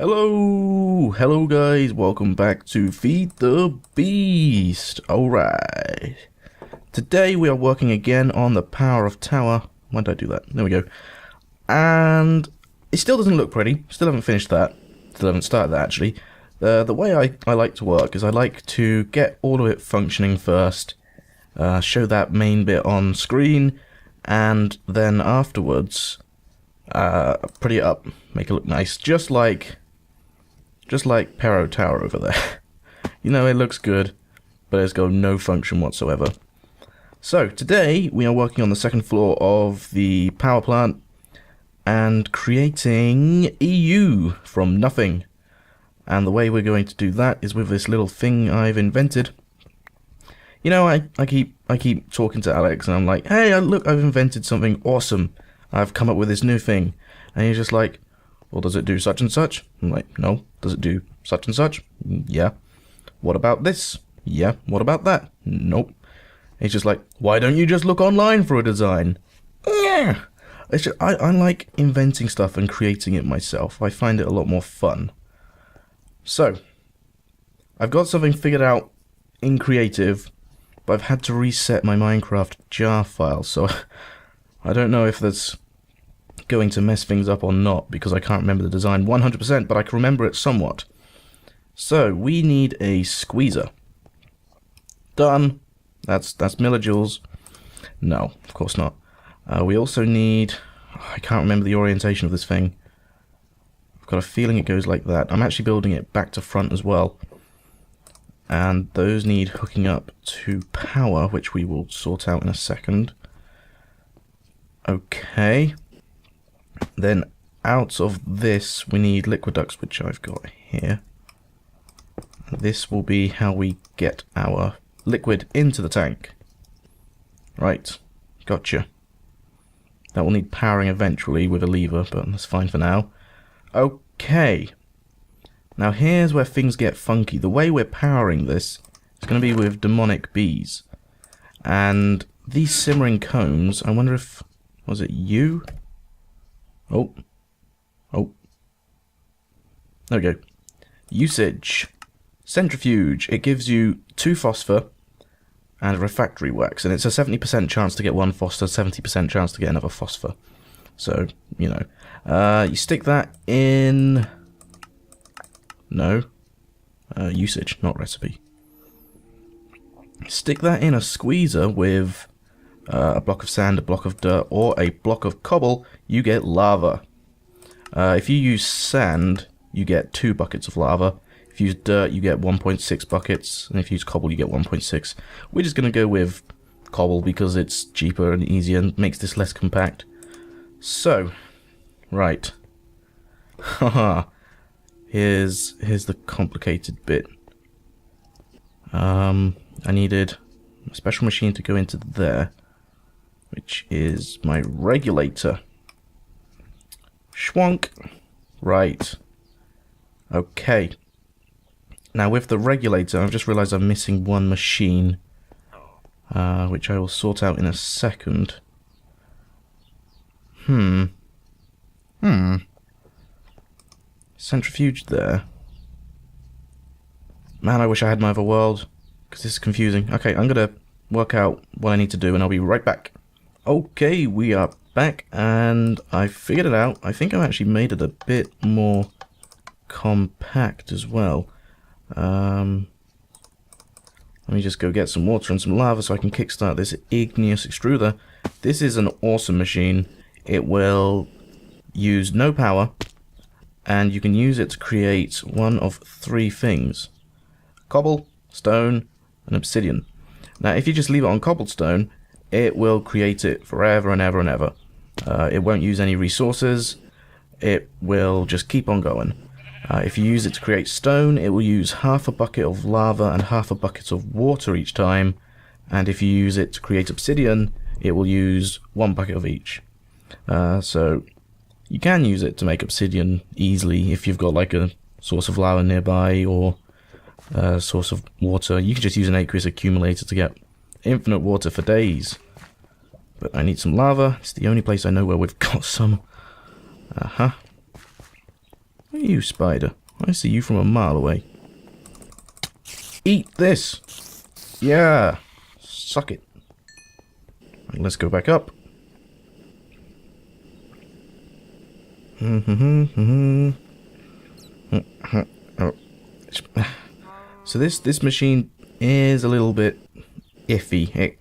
Hello guys, welcome back to Feed the Beast. Alright. Today we are working again on the power of tower. Why did I do that? There we go. And it still doesn't look pretty. Still haven't finished that. Still haven't started that actually. The way I like to work is I like to get all of it functioning first. Show that main bit on screen. And then afterwards, pretty it up. Make it look nice. Just like Pero Tower over there. You know, it looks good, but it's got no function whatsoever. So, today we are working on the second floor of the power plant and creating EU from nothing. And the way we're going to do that is with this little thing I've invented. You know, I keep talking to Alex and I'm like, hey, look, I've invented something awesome. I've come up with this new thing. And he's just like, well, does it do such and such? I'm like, no. Does it do such and such? Yeah. What about this? Yeah. What about that? Nope. He's just like, why don't you just look online for a design? Yeah. It's just, I like inventing stuff and creating it myself. I find it a lot more fun. So, I've got something figured out in Creative, but I've had to reset my Minecraft jar file, so I don't know if that's going to mess things up or not, because I can't remember the design 100%, but I can remember it somewhat. So, we need a squeezer. Done. That's millijoules. No, of course not. We also need... I can't remember the orientation of this thing. I've got a feeling it goes like that. I'm actually building it back to front as well. And those need hooking up to power, which we will sort out in a second. Okay. Then out of this we need liquid ducts, which I've got here. This will be how we get our liquid into the tank. Right, gotcha. That will need powering eventually with a lever, but that's fine for now. Okay. Now here's where things get funky. The way we're powering this is going to be with demonic bees. And these simmering cones, I wonder if... was it you? Oh. There we go. Usage. Centrifuge. It gives you 2 phosphor and a refractory wax. And it's a 70% chance to get 1 phosphor, 70% chance to get another phosphor. So, you know. You stick that in... No. Usage, not recipe. Stick that in a squeezer with... a block of sand, a block of dirt, or a block of cobble, you get lava. If you use sand, you get 2 buckets of lava. If you use dirt, you get 1.6 buckets. And if you use cobble, you get 1.6. We're just going to go with cobble because it's cheaper and easier and makes this less compact. So, right. Haha. Here's the complicated bit. I needed a special machine to go into there, which is my regulator. Schwonk. Right. Okay. Now with the regulator, I've just realised I'm missing one machine, which I will sort out in a second. Centrifuge there. Man, I wish I had my other world, because this is confusing. Okay, I'm going to work out what I need to do, and I'll be right back. Okay, we are back, and I figured it out. I think I've actually made it a bit more compact as well. Let me just go get some water and some lava so I can kickstart this igneous extruder. This is an awesome machine. It will use no power, and you can use it to create one of 3 things. Cobble, stone, and obsidian. Now, if you just leave it on cobblestone, it will create it forever and ever and ever. It won't use any resources. It will just keep on going. If you use it to create stone, it will use half a bucket of lava and half a bucket of water each time. And if you use it to create obsidian, it will use 1 bucket of each. So you can use it to make obsidian easily if you've got like a source of lava nearby or a source of water. You can just use an aqueous accumulator to get infinite water for days. But I need some lava. It's the only place I know where we've got some. Where are you, spider? I see you from a mile away. Eat this! Yeah! Suck it. Right, let's go back up. So this machine is a little bit iffy.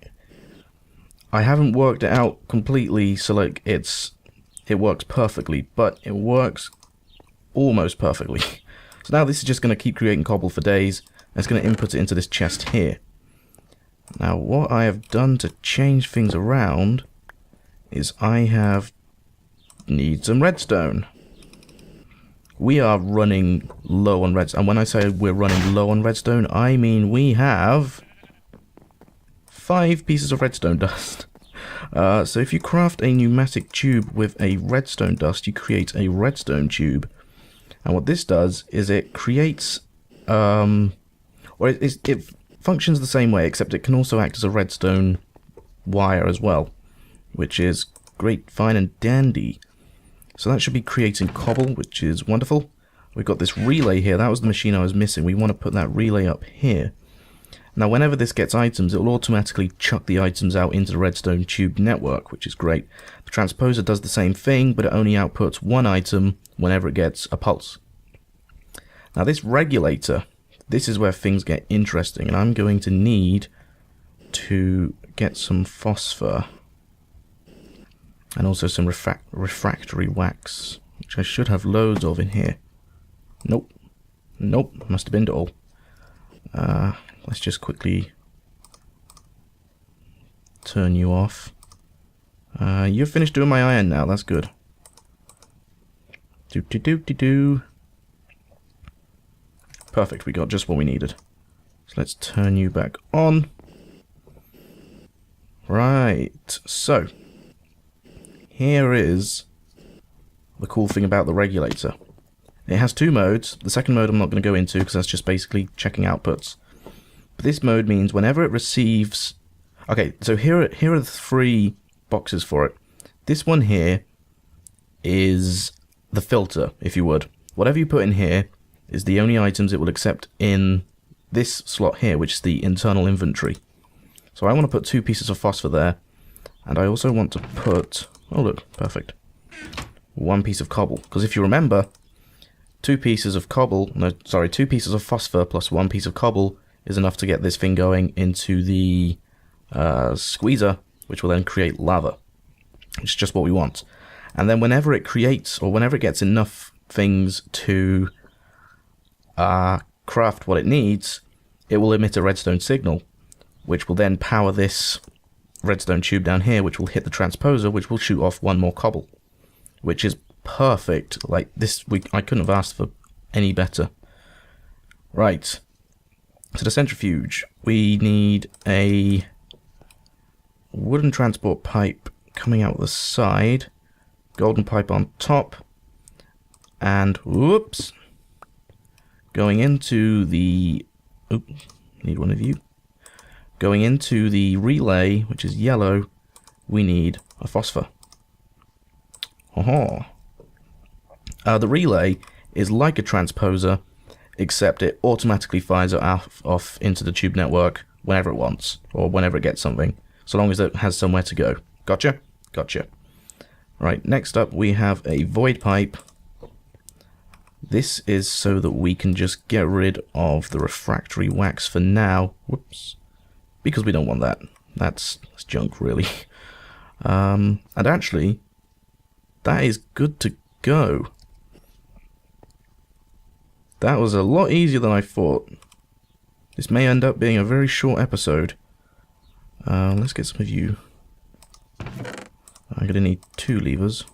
I haven't worked it out completely, so like it works perfectly, but it works almost perfectly. So now this is just going to keep creating cobble for days, and it's going to input it into this chest here. Now what I have done to change things around is I need some redstone. We are running low on redstone, and when I say we're running low on redstone, I mean we have 5 pieces of redstone dust. So if you craft a pneumatic tube with a redstone dust, you create a redstone tube. And what this does is it creates, it functions the same way, except it can also act as a redstone wire as well, which is great, fine and dandy. So that should be creating cobble, which is wonderful. We've got this relay here. That was the machine I was missing. We want to put that relay up here. Now, whenever this gets items, it will automatically chuck the items out into the redstone tube network, which is great. The transposer does the same thing, but it only outputs one item whenever it gets a pulse. Now, this regulator, this is where things get interesting, and I'm going to need to get some phosphor and also some refractory wax, which I should have loads of in here. Nope. Nope, must have been it all. Let's just quickly turn you off. You're finished doing my iron now, that's good. Do. Perfect, we got just what we needed. So let's turn you back on. Right, so here is the cool thing about the regulator. It has 2 modes. The second mode I'm not going to go into because that's just basically checking outputs. But this mode means whenever it receives... Okay, so here are the 3 boxes for it. This one here is the filter, if you would. Whatever you put in here is the only items it will accept in this slot here, which is the internal inventory. So I want to put 2 pieces of phosphor there, and I also want to put... Oh look, perfect. 1 piece of cobble, because if you remember, 2 pieces of phosphor plus 1 piece of cobble is enough to get this thing going into the squeezer, which will then create lava. It's just what we want. And then whenever it creates, or whenever it gets enough things to craft what it needs, it will emit a redstone signal, which will then power this redstone tube down here, which will hit the transposer, which will shoot off 1 more cobble, which is perfect. Like this, I couldn't have asked for any better. Right. So the centrifuge, we need a wooden transport pipe coming out the side, golden pipe on top, and whoops, going into the, need one of you. Going into the relay, which is yellow, we need a phosphor. The relay is like a transposer, except it automatically fires it off into the tube network whenever it wants, or whenever it gets something, so long as it has somewhere to go. Gotcha? Gotcha. Right, next up we have a void pipe. This is so that we can just get rid of the refractory wax for now. Whoops. Because we don't want that. That's junk, really. And actually, that is good to go. That was a lot easier than I thought. This may end up being a very short episode. Let's get some of you. I'm gonna need 2 levers.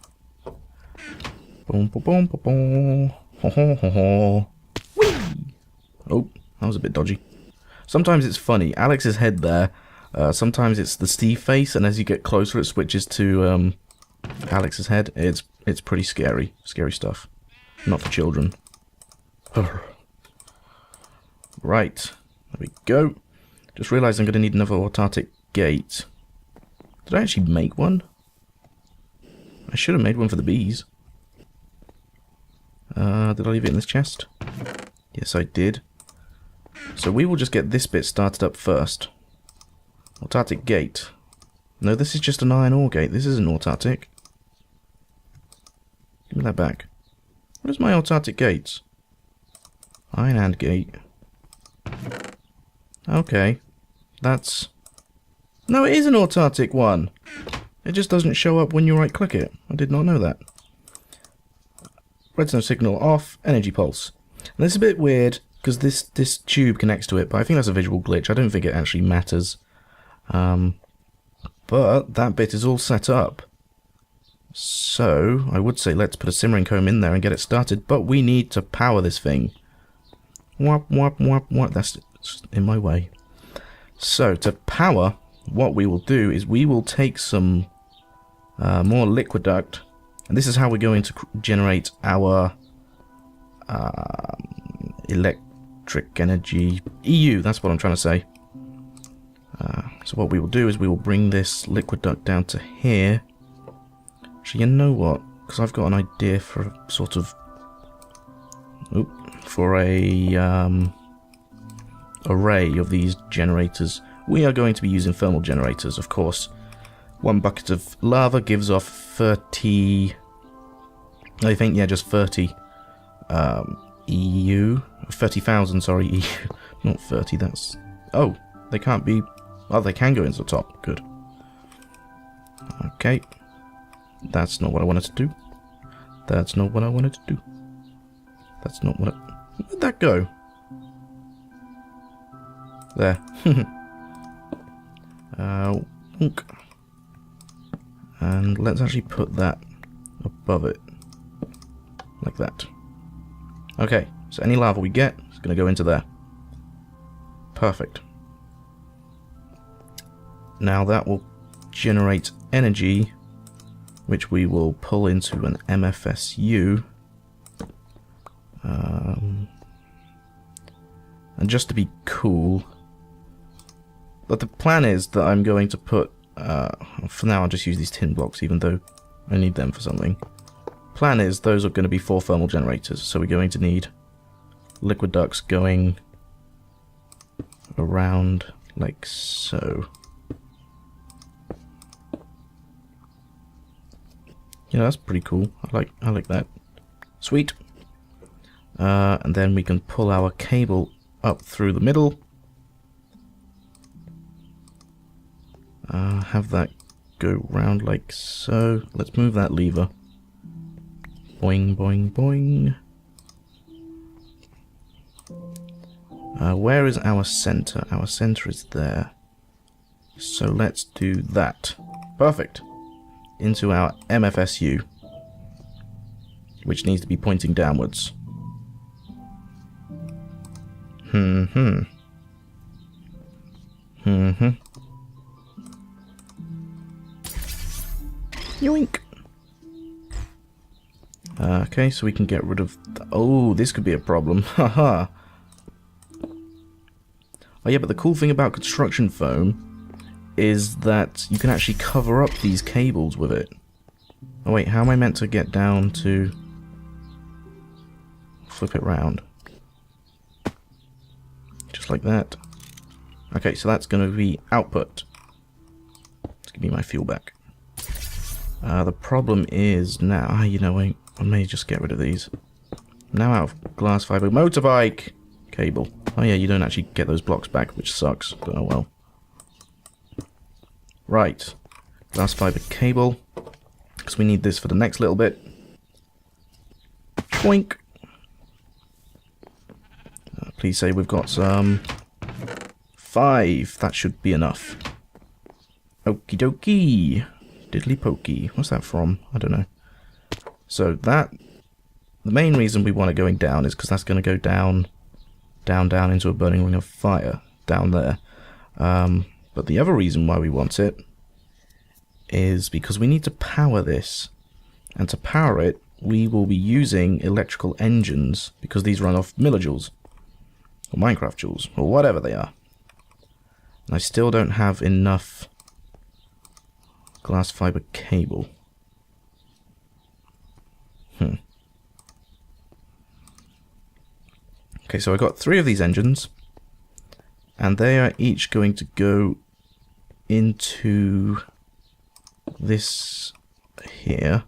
Boom, boom, boom, boom, boom. Ho, ho, ho, ho. Whee! Oh, that was a bit dodgy. Sometimes it's funny. Alex's head there. Sometimes it's the Steve face, and as you get closer, it switches to Alex's head. It's pretty scary. Scary stuff. Not for children. Right, there we go. Just realised I'm going to need another autartic gate. Did I actually make one? I should have made one for the bees. Did I leave it in this chest? Yes, I did. So we will just get this bit started up first. Autartic gate. No, this is just an iron ore gate. This isn't autartic. Give me that back. Where's my autartic gates? Iron and gate. Okay. That's... No, it is an autartic one! It just doesn't show up when you right click it. I did not know that. Redstone signal off, energy pulse. And this is a bit weird, because this tube connects to it, but I think that's a visual glitch. I don't think it actually matters. But that bit is all set up. So, I would say let's put a simmering comb in there and get it started, but we need to power this thing. Whop, whop, whop, whop. That's in my way. So, to power, what we will do is we will take some more liquiduct, and this is how we're going to generate our electric energy. EU, that's what I'm trying to say. So what we will do is we will bring this liquiduct down to here. Actually, you know what? Because I've got an idea for a sort of... for a array of these generators. We are going to be using thermal generators, of course. One bucket of lava gives off 30... I think, yeah, just 30 EU. 30,000, sorry, EU. Not 30, that's... Oh, they can't be... Oh, they can go into the top. Good. Okay. That's not what I wanted to do. That's not what I wanted to do. That's not what I... Where'd that go? There. And let's actually put that above it. Like that. Okay, so any lava we get is going to go into there. Perfect. Now that will generate energy, which we will pull into an MFSU. And just to be cool, but the plan is that I'm going to put, for now I'll just use these tin blocks even though I need them for something. Plan is those are going to be 4 thermal generators, so we're going to need liquid ducts going around like so. Yeah, that's pretty cool. I like that. Sweet. And then we can pull our cable up through the middle. Have that go round like so. Let's move that lever. Boing, boing, boing. Where is our center? Our center is there. So let's do that. Perfect. Into our MFSU, which needs to be pointing downwards. Yoink. Okay, so we can get rid of... Oh, this could be a problem. Haha. Oh yeah, but the cool thing about construction foam is that you can actually cover up these cables with it. Oh wait, how am I meant to get down to... Flip it round. Just like that. Okay, so that's going to be output. Let's give me my fuel back. The problem is now... you know, I may just get rid of these. I'm now out of glass fiber motorbike cable. Oh yeah, you don't actually get those blocks back, which sucks, but oh well. Right. Glass fiber cable. Because we need this for the next little bit. Boink. Please say we've got some... 5. That should be enough. Okie dokie. Diddly pokey. What's that from? I don't know. So that... The main reason we want it going down is because that's going to go down, down into a burning ring of fire. Down there. But the other reason why we want it is because we need to power this. And to power it, we will be using electrical engines because these run off millijoules. Or Minecraft joules. Or whatever they are. And I still don't have enough glass fiber cable. Okay, so I got 3 of these engines, and they are each going to go into this here,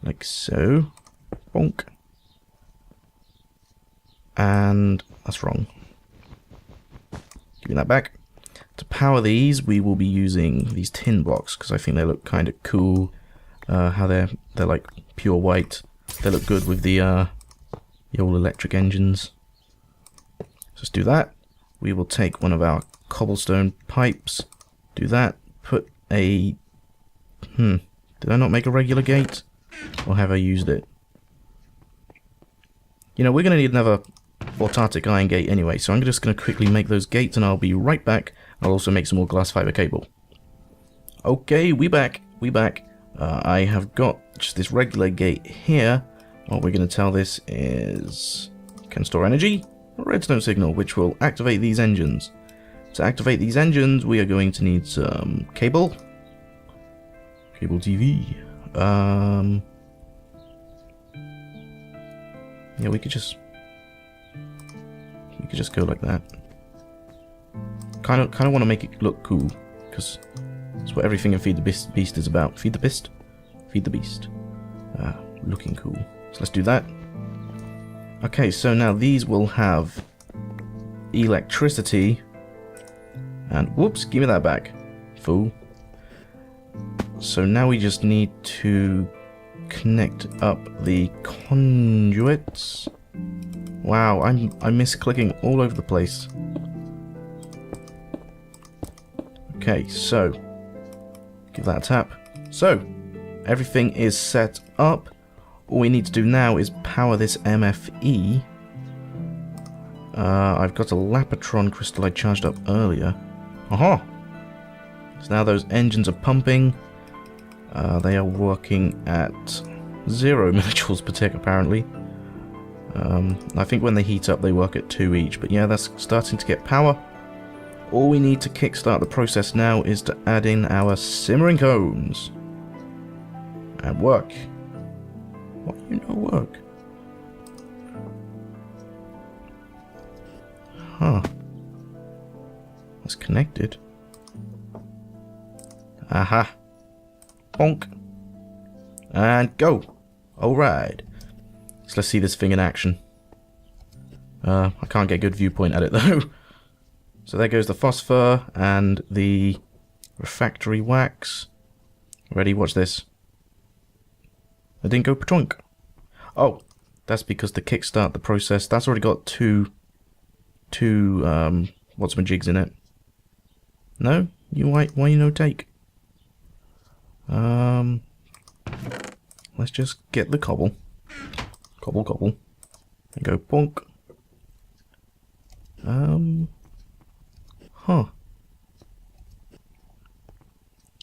like so. Bonk. And that's wrong. Give me that back. To power these, we will be using these tin blocks because I think they look kind of cool. How they're like pure white. They look good with the all electric engines. Let's do that. We will take one of our cobblestone pipes. Do that. Put a... Did I not make a regular gate? Or have I used it? You know, we're going to need another autartic iron gate anyway, so I'm just going to quickly make those gates and I'll be right back. I'll also make some more glass fiber cable. Okay, we back. I have got just this regular gate here. What we're going to tell this is... can store energy. A redstone signal, which will activate these engines. To activate these engines, we are going to need some cable. Cable TV. Yeah, we could just go like that. Kind of want to make it look cool, because that's what everything in Feed the Beast is about. Feed the Beast? Feed the Beast. Looking cool. So let's do that. Okay, so now these will have electricity. And whoops, give me that back, fool. So now we just need to connect up the conduits. Wow, I'm misclicking all over the place. Okay, so give that a tap. So everything is set up. All we need to do now is power this MFE. I've got a Lapatron crystal I charged up earlier. Aha! So now those engines are pumping. They are working at 0 millijoules per tick, apparently. I think when they heat up, they work at 2 each. But yeah, that's starting to get power. All we need to kickstart the process now is to add in our simmering cones. And work. Why do you not work? Huh. That's connected. Aha. Bonk. And go. Alright. So let's see this thing in action. I can't get a good viewpoint at it though. So there goes the phosphor and the refractory wax. Ready? Watch this. I didn't go patrunk. Oh, that's because to kickstart the process, that's already got two what's my jigs in it. No? Why you no take? Let's just get the cobble. Cobble. And go bonk. Huh.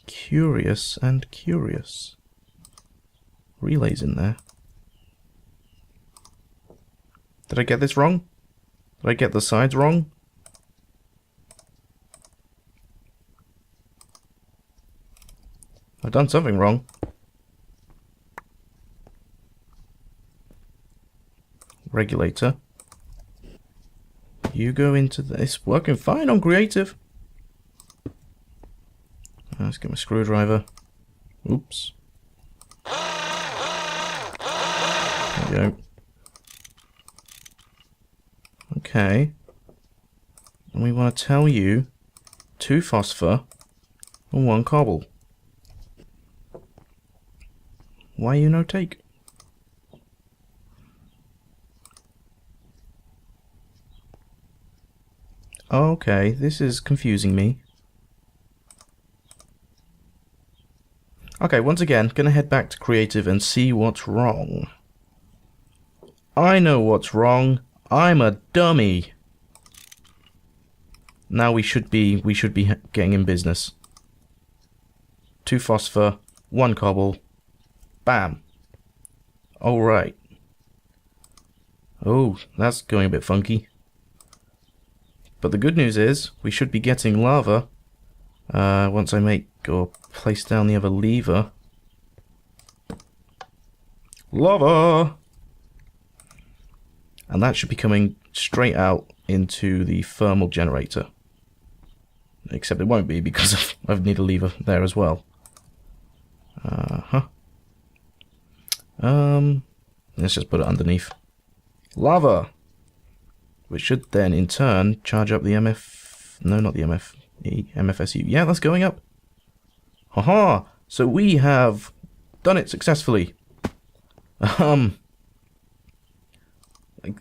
Curious and curious. Relays in there. Did I get this wrong? Did I get the sides wrong? I've done something wrong. Regulator. You go into this. Working fine on creative. Let's get my screwdriver. Oops. There we go. Okay. And we want to tell you 2 phosphor and 1 cobble. Why you no take? Okay, this is confusing me. Okay, once again, gonna head back to creative and see what's wrong. I know what's wrong. I'm a dummy. Now we should be getting in business. 2 phosphor, 1 cobble. Bam. Alright. Oh, that's going a bit funky. But the good news is, we should be getting lava once I make or place down the other lever. Lava! And that should be coming straight out into the thermal generator. Except it won't be because I need a lever there as well. Let's just put it underneath. Lava! Which should then in turn charge up the no, not the MFSU. Yeah, that's going up. Haha! So we have done it successfully.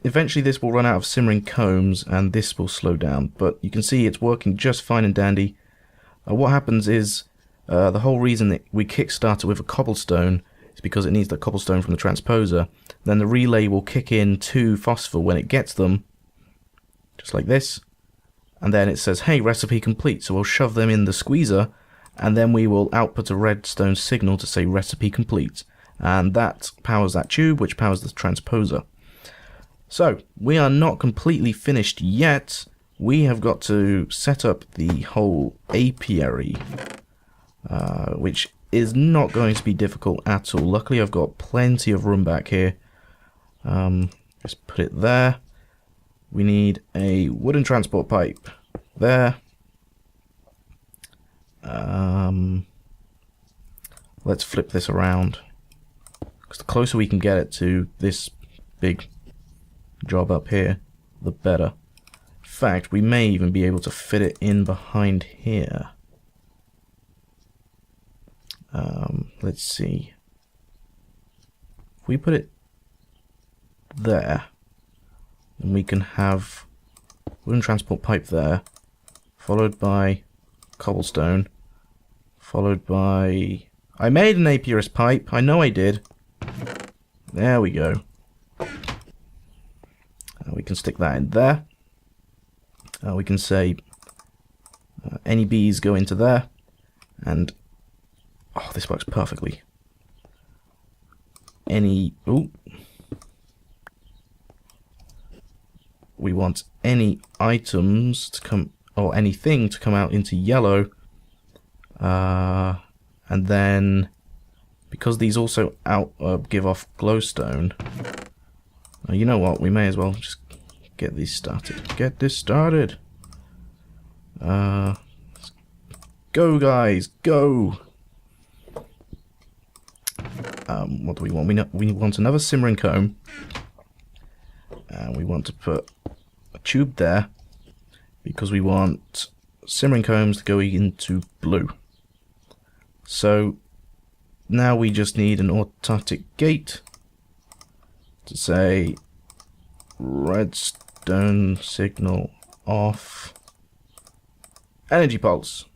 Eventually this will run out of simmering combs and this will slow down, but you can see it's working just fine and dandy. What happens is, the whole reason that we kickstart it with a cobblestone is because it needs the cobblestone from the transposer. Then the relay will kick in 2 phosphor when it gets them, just like this, and then it says, hey, recipe complete, so we'll shove them in the squeezer, and then we will output a redstone signal to say recipe complete, and that powers that tube, which powers the transposer. So, we are not completely finished yet. We have got to set up the whole apiary, which is not going to be difficult at all. Luckily, I've got plenty of room back here. Just put it there. We need a wooden transport pipe there. Let's flip this around, because the closer we can get it to this big job up here, the better. In fact, we may even be able to fit it in behind here. Let's see. If we put it there, then we can have wooden transport pipe there, followed by cobblestone, followed by... I made an apiarist pipe, I know I did. There we go. We can stick that in there. We can say any bees go into there, and oh, this works perfectly. We want any items to come, or anything to come out into yellow, and then because these also give off glowstone. You know what? We may as well just get these started. Get this started. Go, guys, go. What do we want? We want another simmering comb, and we want to put a tube there because we want simmering combs to go into blue. So now we just need an automatic gate to say redstone signal off, energy pulse.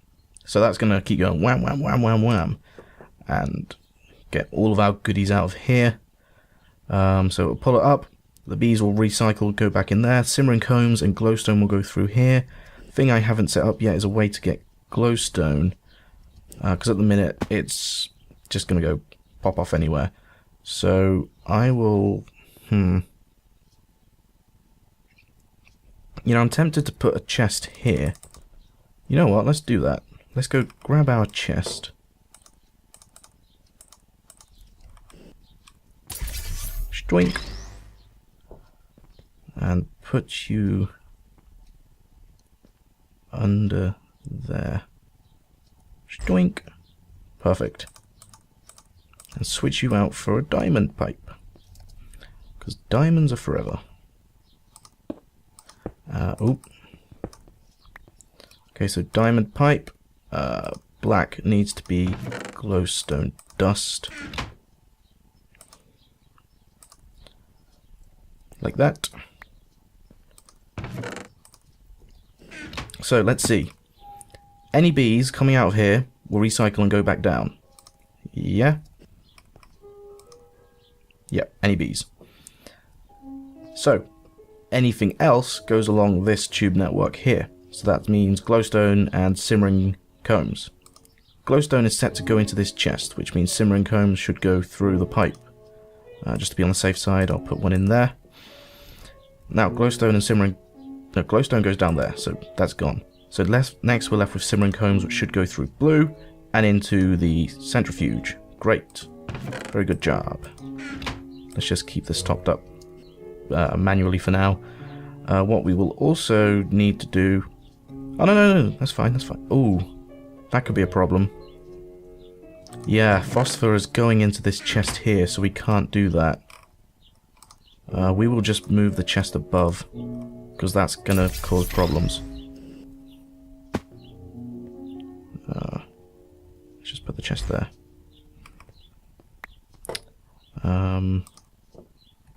So that's going to keep going wham, wham, wham, wham, wham, and get all of our goodies out of here. So we'll pull it up, the bees will recycle, go back in there, simmering combs and glowstone will go through here. Thing I haven't set up yet is a way to get glowstone, because at the minute it's just going to go pop off anywhere. So I will... You know, I'm tempted to put a chest here. You know what? Let's do that. Let's go grab our chest. Shtoink. And put you under there. Shtoink. Perfect. And switch you out for a diamond pipe. Because diamonds are forever. Okay, so diamond pipe. Black needs to be glowstone dust. Like that. So let's see. Any bees coming out of here will recycle and go back down. Yeah? Yep, any bees. So, anything else goes along this tube network here. So that means glowstone and simmering combs. Glowstone is set to go into this chest, which means simmering combs should go through the pipe. Just to be on the safe side, I'll put one in there. Now, glowstone and simmering... No, glowstone goes down there, so that's gone. So next we're left with simmering combs, which should go through blue and into the centrifuge. Great. Very good job. Let's just keep this topped up. manually for now. What we will also need to do... Oh, no, that's fine, that's fine. Ooh, that could be a problem. Yeah, phosphor is going into this chest here, so we can't do that. We will just move the chest above, because that's gonna cause problems. Let's just put the chest there.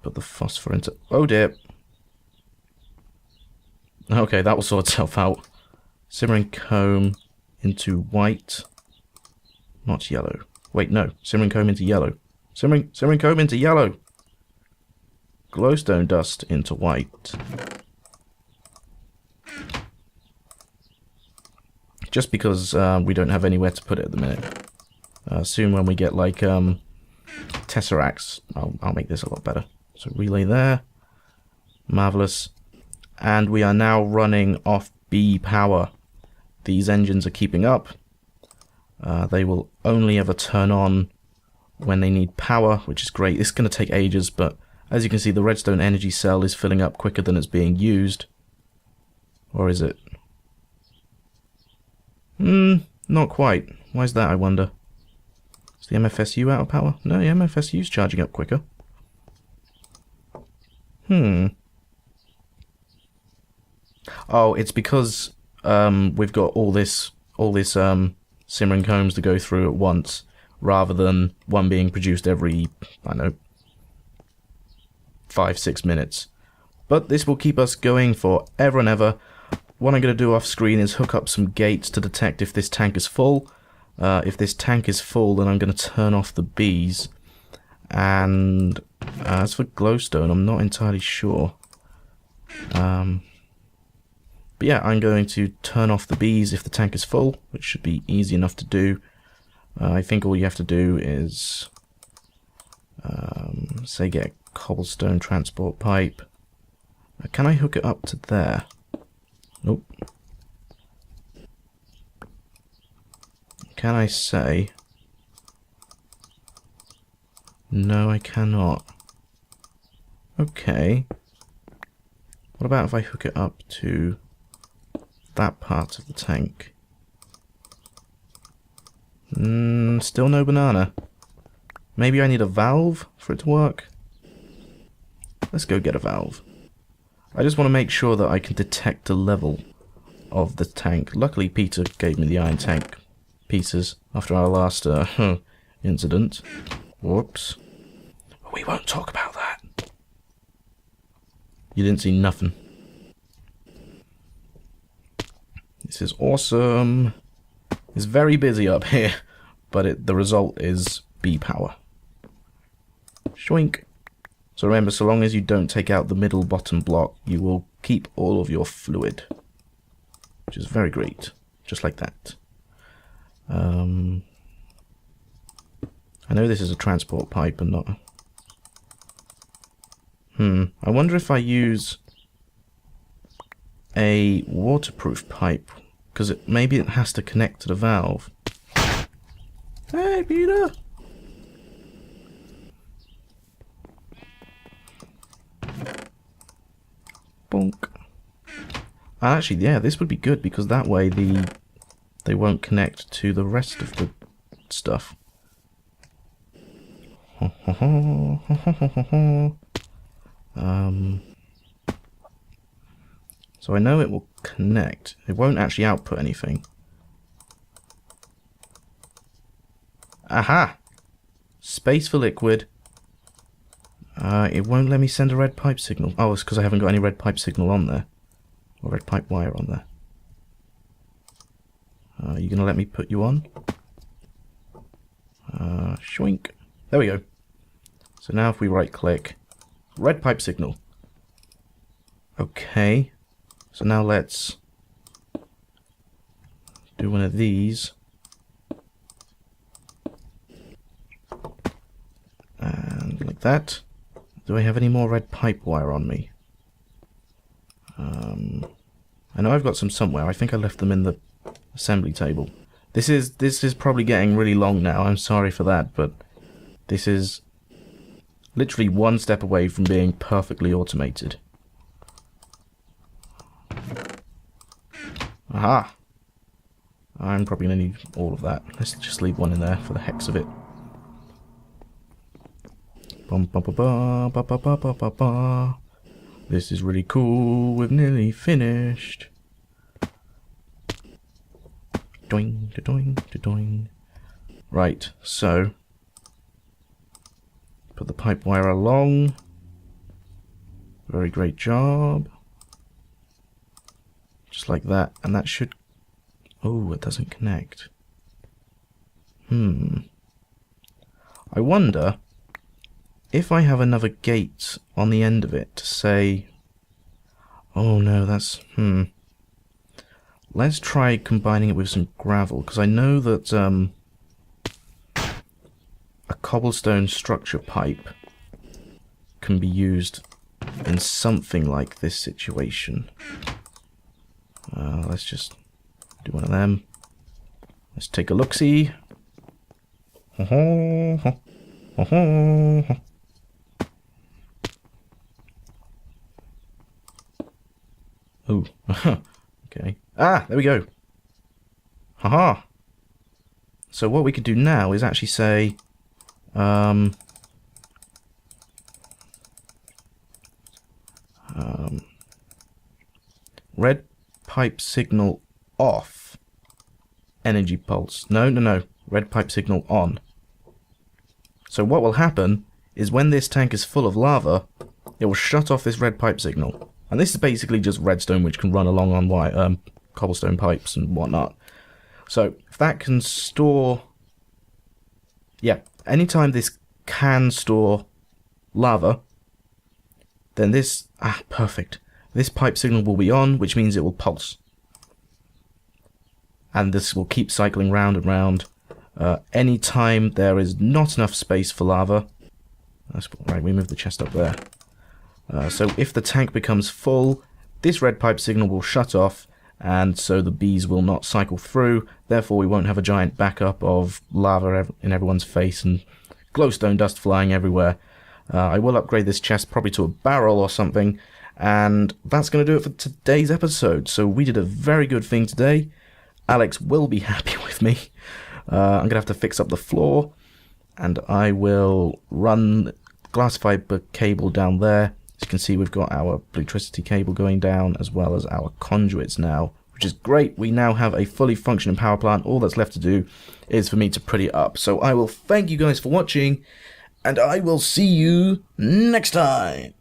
Put the phosphor into... Oh dear! Okay, that will sort itself out. Simmering comb into white. Not yellow. Wait, no. Simmering comb into yellow. Simmering comb into yellow! Glowstone dust into white. Just because we don't have anywhere to put it at the minute. Soon when we get like tesseracts, I'll make this a lot better. So relay there. Marvellous. And we are now running off B power. These engines are keeping up. They will only ever turn on when they need power, which is great. It's going to take ages, but as you can see, the redstone energy cell is filling up quicker than it's being used. Or is it? Not quite. Why is that, I wonder? Is the MFSU out of power? No, the MFSU's charging up quicker. Oh, it's because we've got all this simmering combs to go through at once, rather than one being produced every, I don't know, 5-6 minutes. But this will keep us going for ever and ever. What I'm going to do off screen is hook up some gates to detect if this tank is full. If this tank is full, then I'm going to turn off the bees. And as for glowstone, I'm not entirely sure. But yeah, I'm going to turn off the bees if the tank is full, which should be easy enough to do. I think all you have to do is, say, get a cobblestone transport pipe. Can I hook it up to there? Nope. Can I say... No, I cannot. Okay. What about if I hook it up to that part of the tank? Still no banana. Maybe I need a valve for it to work? Let's go get a valve. I just want to make sure that I can detect the level of the tank. Luckily, Peter gave me the iron tank pieces after our last incident. Whoops. We won't talk about that. You didn't see nothing. This is awesome. It's very busy up here, but the result is B power. Shoink. So remember, so long as you don't take out the middle bottom block, you will keep all of your fluid. Which is very great. Just like that. I know this is a transport pipe and not... I wonder if I use a waterproof pipe, because maybe it has to connect to the valve. Hey, Peter! Bonk. And actually, yeah, this would be good, because that way they won't connect to the rest of the stuff. So I know it will connect. It won't actually output anything. Aha! Space for liquid. It won't let me send a red pipe signal. Oh, it's because I haven't got any red pipe signal on there. Or red pipe wire on there. Are you going to let me put you on? Shoink. There we go. So now if we right click, red pipe signal. Okay. So now let's do one of these. And like that. Do I have any more red pipe wire on me? I know I've got some somewhere. I think I left them in the assembly table. This is probably getting really long now. I'm sorry for that, but this is Literally one step away from being perfectly automated. Aha! I'm probably going to need all of that. Let's just leave one in there for the hex of it. Bum, ba, ba, ba, ba, ba, ba, ba, ba, ba. This is really cool. We've nearly finished. Doing, doing, doing. Right, so put the pipe wire along. Very great job. Just like that, and that should... Oh, it doesn't connect. I wonder if I have another gate on the end of it to say... Oh no, that's... Let's try combining it with some gravel, because I know that a cobblestone structure pipe can be used in something like this situation. Let's just do one of them. Let's take a look-see. Oh, okay. Ah, there we go. Haha. So what we could do now is actually say, red pipe signal off, energy pulse. No. Red pipe signal on. So what will happen is when this tank is full of lava, it will shut off this red pipe signal. And this is basically just redstone which can run along on wire, cobblestone pipes and whatnot. So if that can store... Yeah, anytime this can store lava, then this... Ah, perfect. This pipe signal will be on, which means it will pulse. And this will keep cycling round and round. Anytime there is not enough space for lava... Right, we move the chest up there. So if the tank becomes full, this red pipe signal will shut off, and so the bees will not cycle through. Therefore, we won't have a giant backup of lava in everyone's face and glowstone dust flying everywhere. I will upgrade this chest probably to a barrel or something, and that's going to do it for today's episode. So we did a very good thing today. Alex will be happy with me. I'm going to have to fix up the floor, and I will run glass fiber cable down there. As you can see, we've got our electricity cable going down, as well as our conduits now, which is great. We now have a fully functioning power plant. All that's left to do is for me to pretty it up. So I will thank you guys for watching, and I will see you next time.